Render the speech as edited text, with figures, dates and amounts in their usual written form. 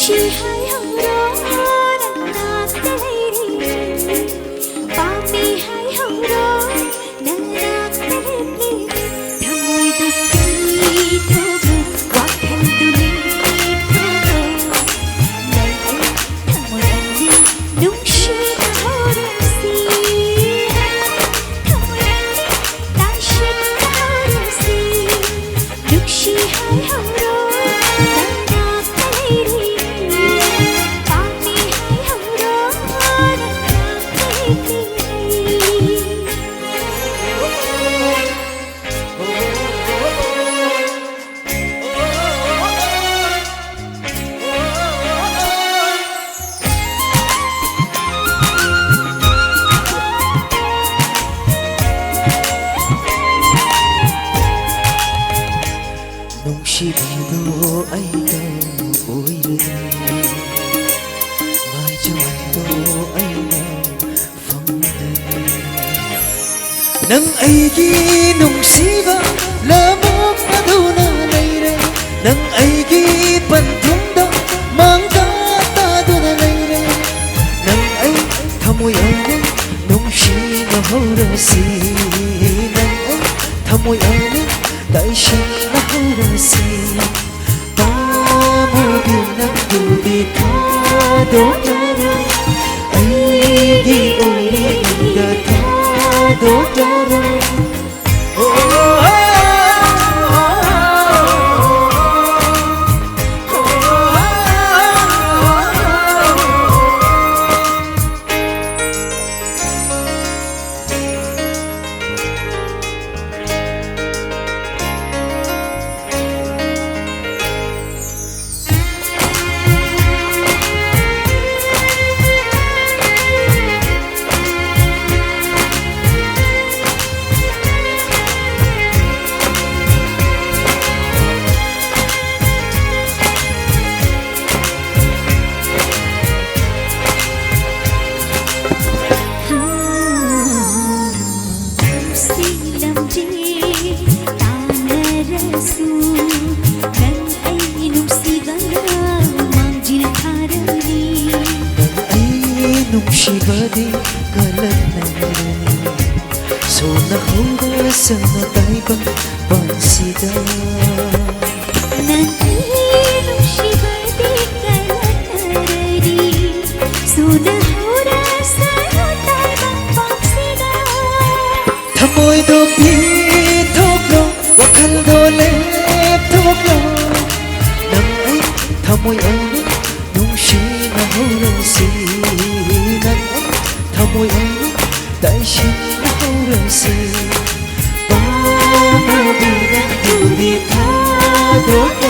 시 하여로 난 나들리 밤이 하여로 난 나들리 담물도 피도록 와칸도 니도록 날 담물 안니 눈시나 호르시 담물 안니 다시나 호르시 눈시 하여로 Nungsibago ay nauwi Mai cho ay nafamdan Nang ay ginungsiba lamok na duna layre Nang ay gipantunda mangkata duna layre Nang ay tamoyanan nungsi na horasi Nang ay tamoyanan daishin na horasi Pamugin tubig kadodara ay di uli kadodara Nungshibadi kalanani So nahura sa matay bang pansida Nungshibadi kalanani So nahura sa matay bang pansida Thamoy do pitok lo wakal do leptok lo Nang ay thamoy ano nungshi nahura si Thamoy ano daishin na horasi Pamugin ang tubig kadodara